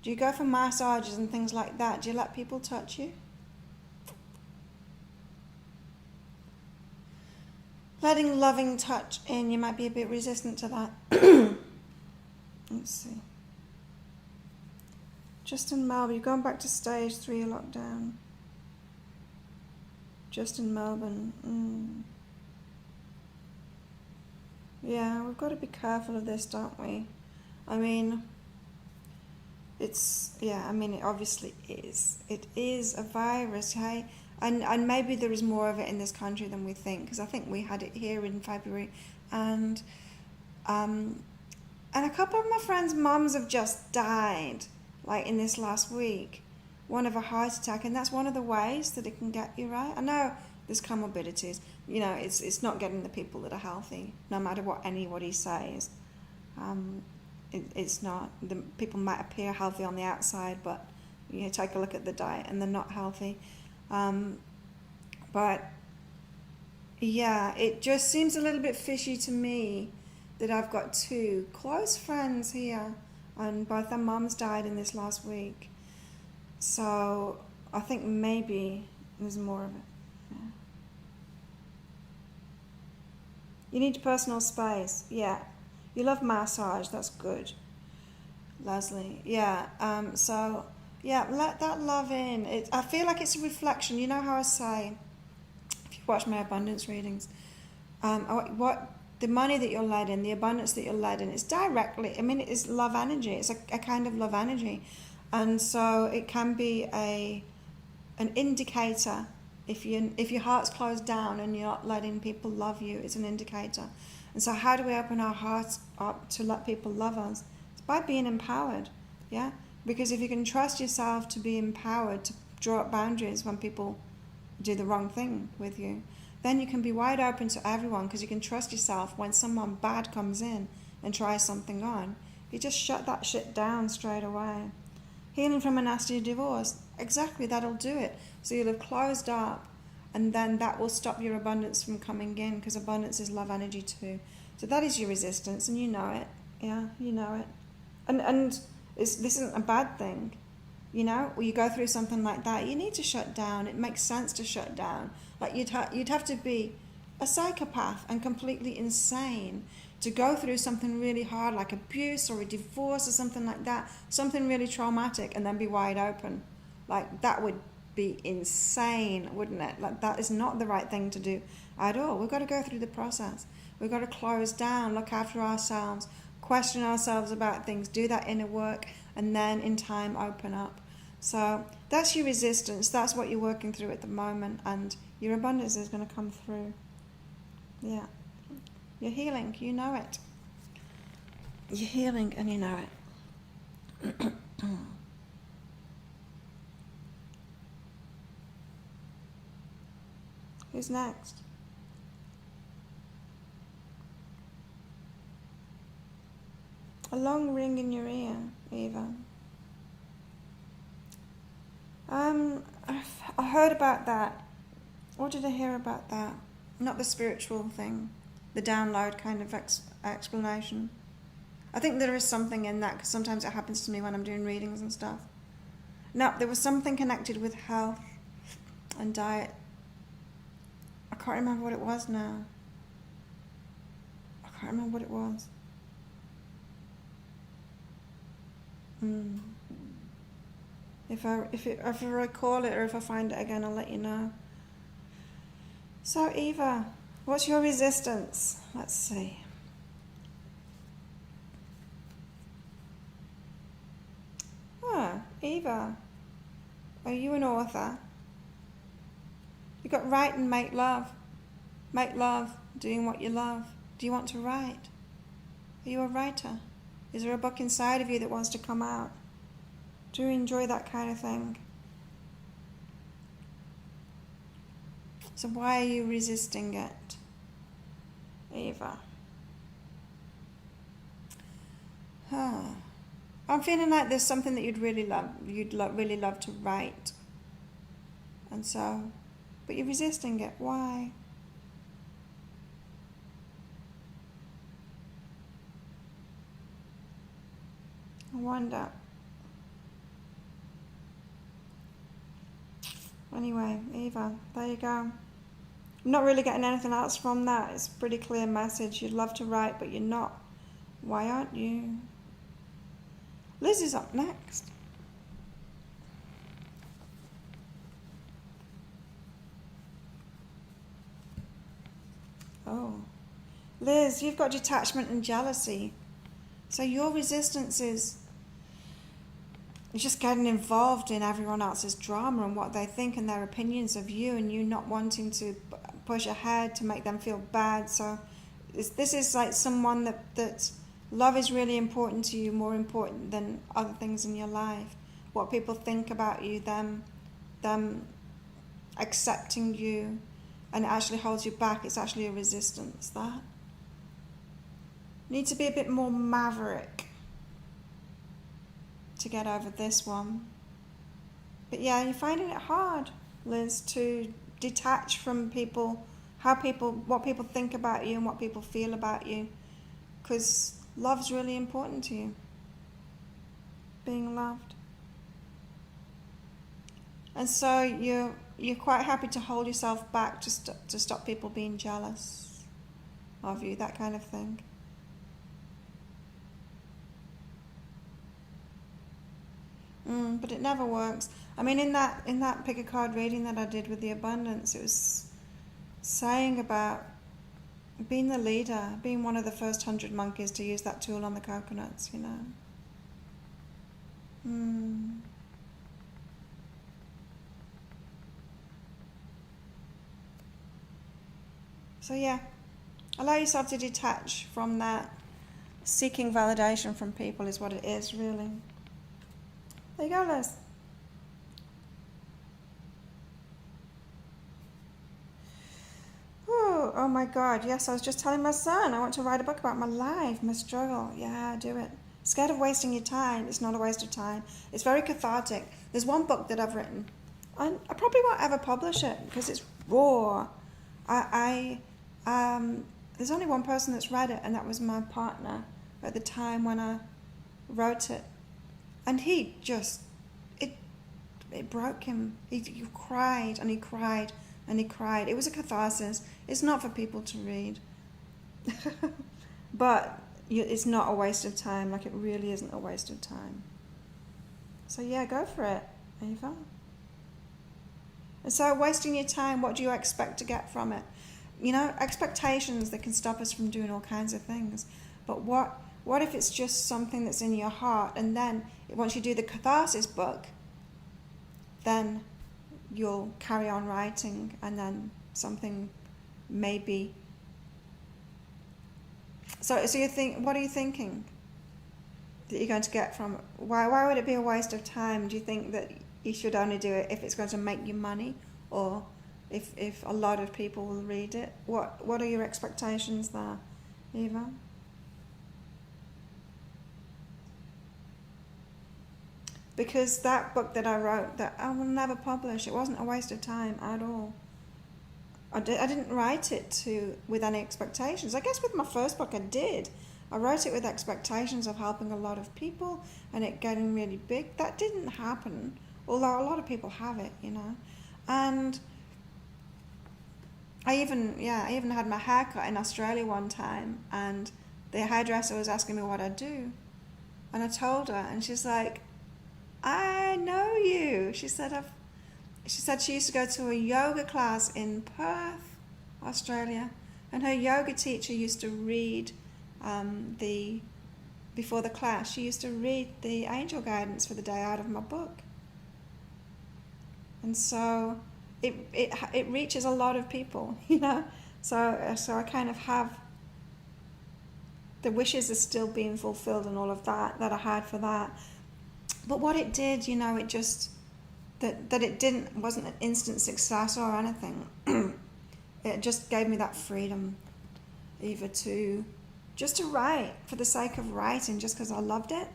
do you go for massages and things like that? Do you let people touch you? Letting loving touch in, you might be a bit resistant to that. Let's see. Justin Melbourne, you're going back to stage 3 lockdown. Justin Melbourne. Yeah, we've got to be careful of this, don't we? I mean, it obviously is. It is a virus, hey? And maybe there is more of it in this country than we think, because I think we had it here in February. And a couple of my friends' mums have just died, like in this last week. One of a heart attack, and that's one of the ways that it can get you, right? I know There's comorbidities. It's not getting the people that are healthy, no matter what anybody says. It's not. The people might appear healthy on the outside, but take a look at the diet and they're not healthy. But yeah, it just seems a little bit fishy to me that I've got 2 close friends here, and both their mums died in this last week. So I think maybe there's more of it. Yeah. You need personal space. Yeah. You love massage. That's good, Leslie. Yeah. So yeah, let that love in. I feel like it's a reflection. You know how I say, if you watch my abundance readings, what the money that you're led in, the abundance that you're led in, it's directly. It is love energy. It's a kind of love energy, and so it can be an indicator. If your heart's closed down and you're not letting people love you, it's an indicator. And so how do we open our hearts up to let people love us? It's by being empowered, yeah? Because if you can trust yourself to be empowered, to draw up boundaries when people do the wrong thing with you, then you can be wide open to everyone, because you can trust yourself when someone bad comes in and tries something on. You just shut that shit down straight away. Healing from a nasty divorce, exactly, that'll do it. So you'll have closed up, and then that will stop your abundance from coming in, because abundance is love energy too. So that is your resistance, and you know it. Yeah, you know it. And this isn't a bad thing. When you go through something like that, you need to shut down. It makes sense to shut down. Like you'd have to be a psychopath and completely insane to go through something really hard like abuse or a divorce or something like that, something really traumatic, and then be wide open. Like that would be insane, wouldn't it? Like that is not the right thing to do at all. We've got to go through the process. We've got to close down, look after ourselves, question ourselves about things, do that inner work, and then in time open up. So that's your resistance. That's what you're working through at the moment, and your abundance is going to come through. Yeah. You're healing. You know it. You're healing and you know it. Who's next? A long ring in your ear, Eva. I heard about that. What did I hear about that? Not the spiritual thing, the download kind of explanation. I think there is something in that, because sometimes it happens to me when I'm doing readings and stuff. No, there was something connected with health and diet. I can't remember what it was now. I can't remember what it was. If I recall it, or if I find it again, I'll let you know. So Eva, what's your resistance? Let's see. Eva, are you an author? You got write and make love. Make love, doing what you love. Do you want to write? Are you a writer? Is there a book inside of you that wants to come out? Do you enjoy that kind of thing? So why are you resisting it, Eva? I'm feeling like there's something that you'd really love. Really love to write. And so, but you're resisting it. Why? I wonder. Anyway, Eva, there you go. I'm not really getting anything else from that. It's a pretty clear message. You'd love to write, but you're not. Why aren't you? Liz is up next. Oh. Liz, you've got detachment and jealousy. So your resistance is just getting involved in everyone else's drama and what they think and their opinions of you, and you not wanting to push ahead to make them feel bad. So this is like someone that love is really important to you, more important than other things in your life. What people think about you, them accepting you, and it actually holds you back. It's actually a resistance. That need to be a bit more maverick to get over this one. But yeah, you're finding it hard, Liz, to detach from people, what people think about you and what people feel about you, because love's really important to you. Being loved. And so you're quite happy to hold yourself back to stop people being jealous of you, that kind of thing. But it never works. I mean, in that pick a card reading that I did with the abundance, it was saying about being the leader, being one of the first 100 monkeys to use that tool on the coconuts, you know. So yeah, allow yourself to detach from that. Seeking validation from people is what it is, really. There you go, Liz. Oh my God, yes, I was just telling my son I want to write a book about my life, my struggle. Yeah, do it. Scared of wasting your time. It's not a waste of time. It's very cathartic. There's one book that I've written. I probably won't ever publish it because it's raw. There's only one person that's read it, and that was my partner at the time when I wrote it. And he just, it broke him. He cried and he cried and he cried. It was a catharsis. It's not for people to read. But it's not a waste of time. Like, it really isn't a waste of time. So yeah, go for it, Ava. And so wasting your time, what do you expect to get from it? You know, expectations that can stop us from doing all kinds of things. But what if it's just something that's in your heart, and then once you do the catharsis book, then you'll carry on writing, and then something maybe. So you think, what are you thinking that you're going to get from it? Why would it be a waste of time? Do you think that you should only do it if it's going to make you money, or if a lot of people will read it? What are your expectations there, Eva? Because that book that I wrote, that I will never publish, it wasn't a waste of time at all. I didn't write it with any expectations. I guess with my first book I did. I wrote it with expectations of helping a lot of people and it getting really big. That didn't happen, although a lot of people have it, you know. And I even had my hair cut in Australia one time, and the hairdresser was asking me what I do. And I told her, and she's like, I know you. She said she used to go to a yoga class in Perth, Australia, and her yoga teacher used to read before the class, she used to read the angel guidance for the day out of my book. And so it reaches a lot of people, you know. So I kind of have, the wishes are still being fulfilled and all of that I had for that. But what it did, you know, it just, that it wasn't an instant success or anything. It just gave me that freedom, either to write for the sake of writing, just because I loved it.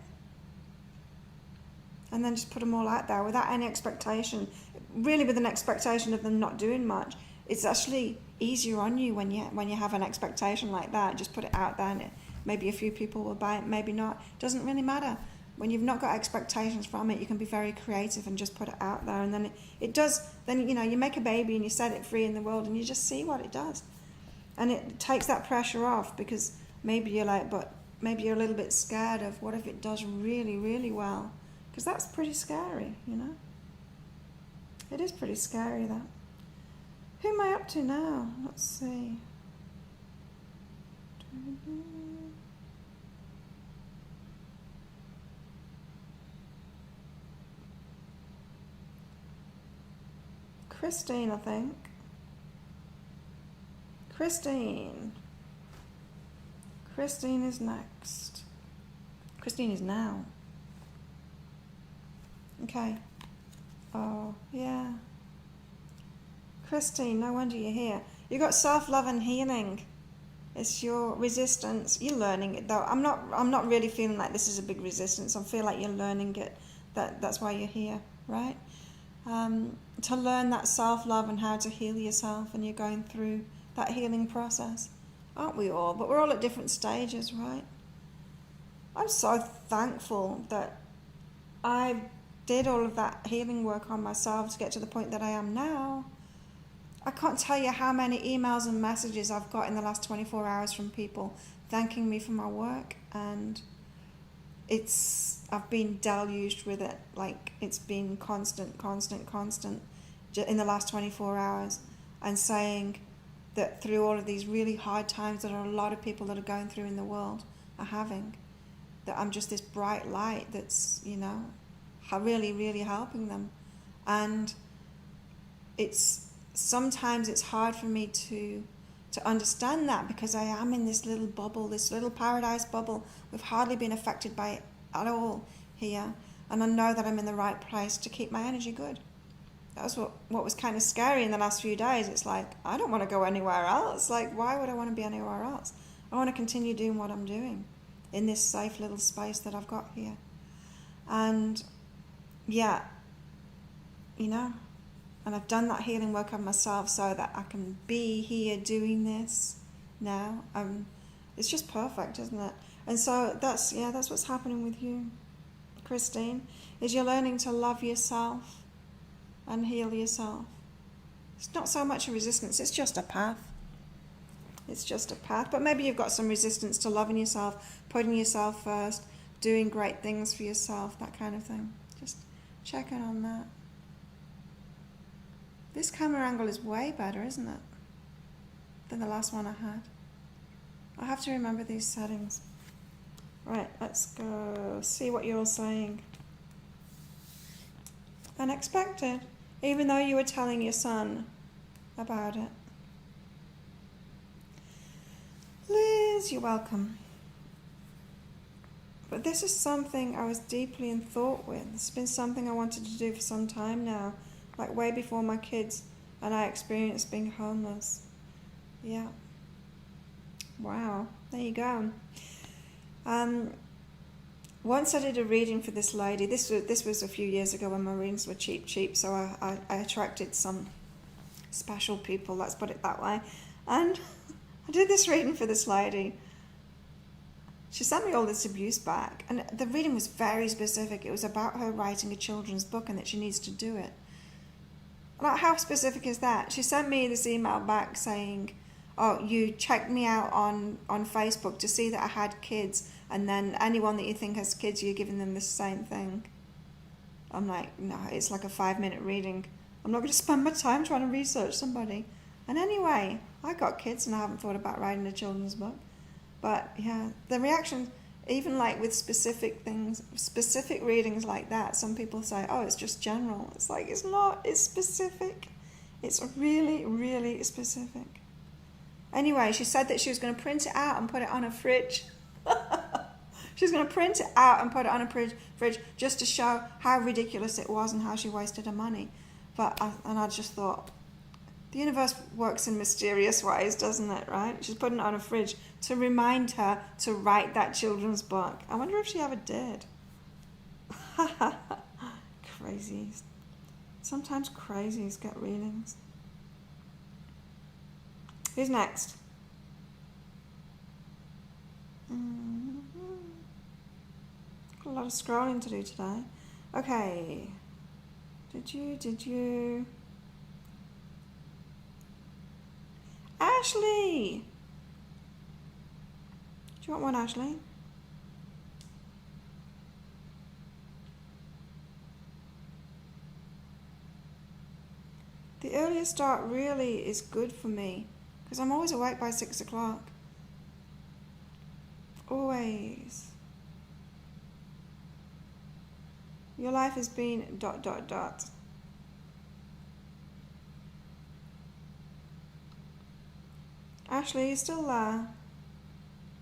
And then just put them all out there without any expectation, really with an expectation of them not doing much. It's actually easier on you when you have an expectation like that. Just put it out there, and maybe a few people will buy it, maybe not. Doesn't really matter. When you've not got expectations from it, you can be very creative and just put it out there, and then it does. Then, you know, you make a baby and you set it free in the world, and you just see what it does, and it takes that pressure off, because maybe you're like, but maybe you're a little bit scared of what if it does really, really well, because that's pretty scary, you know. It is pretty scary, that. Who am I up to now? Let's see. Christine, I think. Christine is next. Christine is now. Okay. Oh, yeah. Christine, no wonder you're here. You got self-love and healing. It's your resistance. You're learning it though. I'm not really feeling like this is a big resistance. I feel like you're learning it. That's why you're here, right? To learn that self-love and how to heal yourself, and you're going through that healing process. Aren't we all? But we're all at different stages, right? I'm so thankful that I did all of that healing work on myself to get to the point that I am now. I can't tell you how many emails and messages I've got in the last 24 hours from people thanking me for my work, and I've been deluged with it. Like, it's been constant in the last 24 hours, and saying that through all of these really hard times that a lot of people that are going through in the world are having, that I'm just this bright light that's, really, really helping them. And sometimes it's hard for me to understand that, because I am in this little bubble, this little paradise bubble. We've hardly been affected by it at all here, and I know that I'm in the right place to keep my energy good. That was what was kind of scary in the last few days. It's like, I don't want to go anywhere else. Like, why would I want to be anywhere else? I want to continue doing what I'm doing in this safe little space that I've got here. And yeah, and I've done that healing work on myself so that I can be here doing this now. It's just perfect, isn't it? And so that's what's happening with you, Christine, is you're learning to love yourself and heal yourself. It's not so much a resistance, it's just a path. It's just a path. But maybe you've got some resistance to loving yourself, putting yourself first, doing great things for yourself, that kind of thing. Just check in on that. This camera angle is way better, isn't it, than the last one I had. I have to remember these settings. Right, let's go see what you're saying. Unexpected, even though you were telling your son about it. Liz, you're welcome. But this is something I was deeply in thought with. It's been something I wanted to do for some time now, like way before my kids and I experienced being homeless. Yeah. Wow, there you go. Once I did a reading for this lady. This was a few years ago when my readings were cheap, so I attracted some special people, let's put it that way. And I did this reading for this lady. She sent me all this abuse back, and the reading was very specific. It was about her writing a children's book and that she needs to do it. Like, how specific is that? She sent me this email back saying, oh, you checked me out on Facebook to see that I had kids, and then anyone that you think has kids, you're giving them the same thing. I'm like, no, it's like a 5-minute reading. I'm not going to spend my time trying to research somebody. And anyway, I got kids and I haven't thought about writing a children's book. But yeah, the reaction, even like with specific things, specific readings like that, some people say, oh, it's just general. It's like, it's not, it's specific. It's really, really specific. Anyway, she said that she was going to print it out and put it on a fridge. She was going to print it out and put it on a fridge just to show how ridiculous it was and how she wasted her money. I just thought, the universe works in mysterious ways, doesn't it, right? She's putting it on a fridge to remind her to write that children's book. I wonder if she ever did. Crazies. Sometimes crazies get readings. Who's next? Got a lot of scrolling to do today. Okay. Did you? Ashley! Do you want one, Ashley? The earlier start really is good for me, because I'm always awake by 6 o'clock. Always. Your life has been ... Ashley, you still there?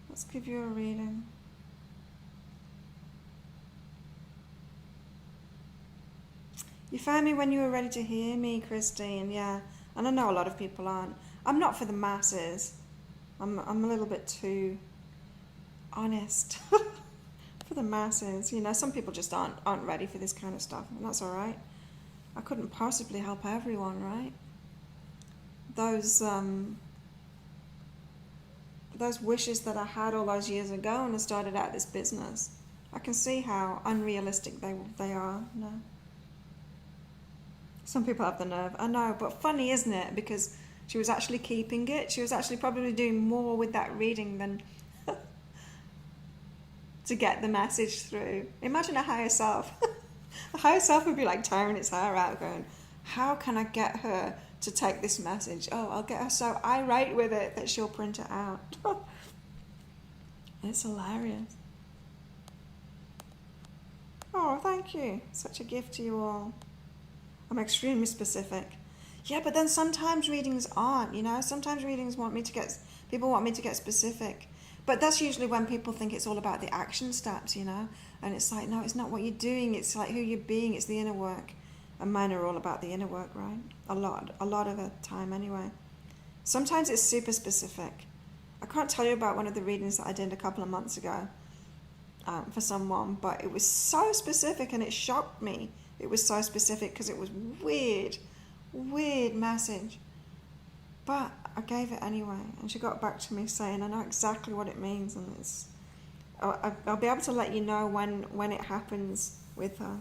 Let's give you a reading. You found me when you were ready to hear me, Christine. Yeah, And I know a lot of people aren't. I'm not for the masses. I'm a little bit too honest for the masses. You know, some people just aren't ready for this kind of stuff, and that's all right. I couldn't possibly help everyone, right? Those wishes that I had all those years ago when I started out this business, I can see how unrealistic they are. No. Some people have the nerve, I know, but funny, isn't it? Because she was actually keeping it. She was actually probably doing more with that reading than to get the message through. Imagine a higher self. A higher self would be like tearing its hair out going, how can I get her to take this message? Oh, I'll get her so irate with it that she'll print it out. It's hilarious. Oh, thank you. Such a gift to you all. I'm extremely specific. Yeah, but then sometimes readings aren't, you know. Sometimes readings people want me to get specific. But that's usually when people think it's all about the action steps, you know. And it's like, no, it's not what you're doing. It's like who you're being. It's the inner work. And mine are all about the inner work, right? A lot of the time anyway. Sometimes it's super specific. I can't tell you about one of the readings that I did a couple of months ago for someone, but it was so specific and it shocked me. It was so specific because it was weird message. But I gave it anyway, and she got back to me saying, I know exactly what it means, and I'll be able to let you know when it happens with her.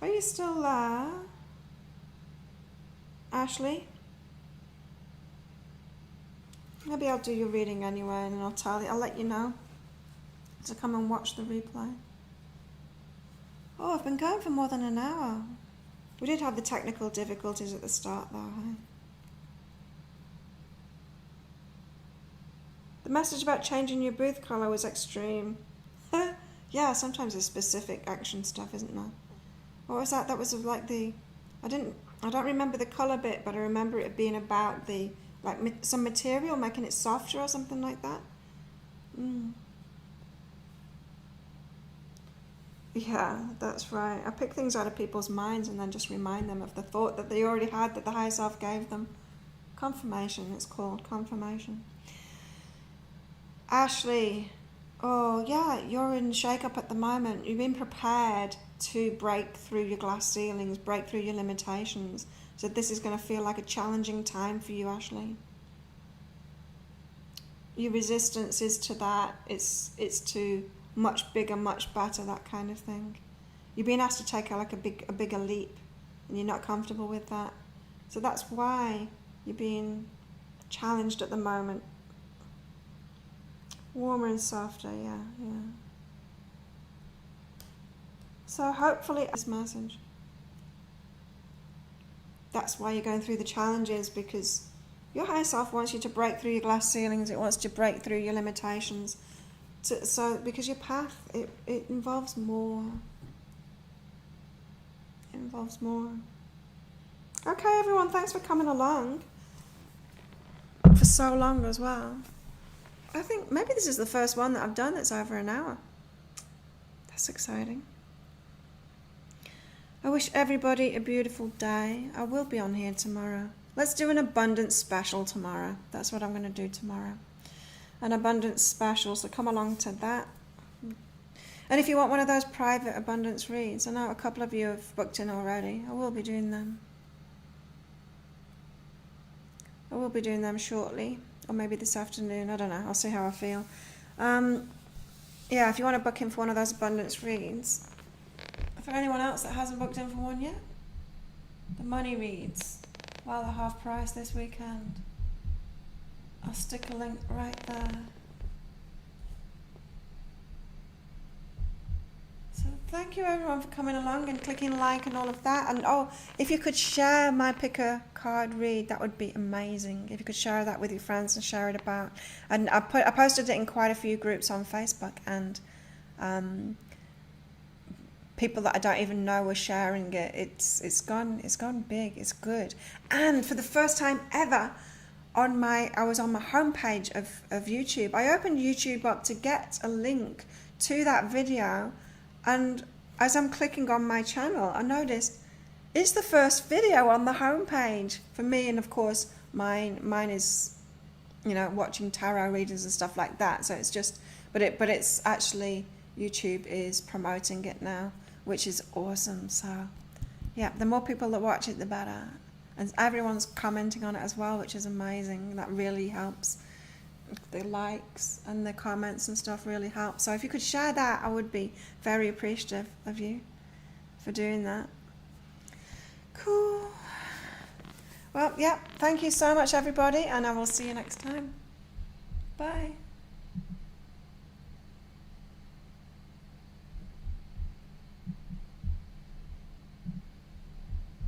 Are you still there, Ashley? Maybe I'll do your reading anyway, and I'll let you know to come and watch the replay. Oh, I've been going for more than an hour. We did have the technical difficulties at the start though, hey? The message about changing your booth colour was extreme. Yeah, sometimes it's specific action stuff, isn't there? What was that? That was like I don't remember the colour bit, but I remember it being about some material, making it softer or something like that. Yeah, that's right. I pick things out of people's minds and then just remind them of the thought that they already had that the higher self gave them. Confirmation, it's called confirmation. Ashley, oh yeah, you're in shake-up at the moment. You've been prepared to break through your glass ceilings, break through your limitations. So this is going to feel like a challenging time for you, Ashley. Your resistance is to that. It's to much bigger, much better, that kind of thing. You're being asked to take a bigger leap, and you're not comfortable with that. So that's why you're being challenged at the moment. Warmer and softer, yeah. So hopefully this message. That's why you're going through the challenges, because your higher self wants you to break through your glass ceilings. It wants to break through your limitations. Because your path, it involves more. It involves more. Okay, everyone, thanks for coming along. For so long as well. I think maybe this is the first one that I've done that's over an hour. That's exciting. I wish everybody a beautiful day. I will be on here tomorrow. Let's do an abundance special tomorrow. That's what I'm going to do tomorrow. An abundance special, so come along to that. And if you want one of those private abundance reads, I know a couple of you have booked in already. I will be doing them. I will be doing them shortly, or maybe this afternoon. I don't know. I'll see how I feel. Yeah, if you want to book in for one of those abundance reads. For anyone else that hasn't booked in for one yet, the money reads, while they're half price this weekend. I'll stick a link right there. So thank you everyone for coming along and clicking like and all of that. And oh, if you could share my pick a card read, that would be amazing. If you could share that with your friends and share it about. And I posted it in quite a few groups on Facebook, and people that I don't even know were sharing it. It's gone big. It's good. And for the first time ever, I was on my homepage of YouTube. I opened YouTube up to get a link to that video, and as I'm clicking on my channel, I noticed it's the first video on the homepage for me, and of course mine is, you know, watching tarot readings and stuff like that. So it's just, but it's actually YouTube is promoting it now, which is awesome. So yeah, the more people that watch it, the better, and everyone's commenting on it as well, which is amazing. That really helps. The likes and the comments and stuff really help. So if you could share that, I would be very appreciative of you for doing that. Cool. Well, yeah, thank you so much, everybody, and I will see you next time. Bye.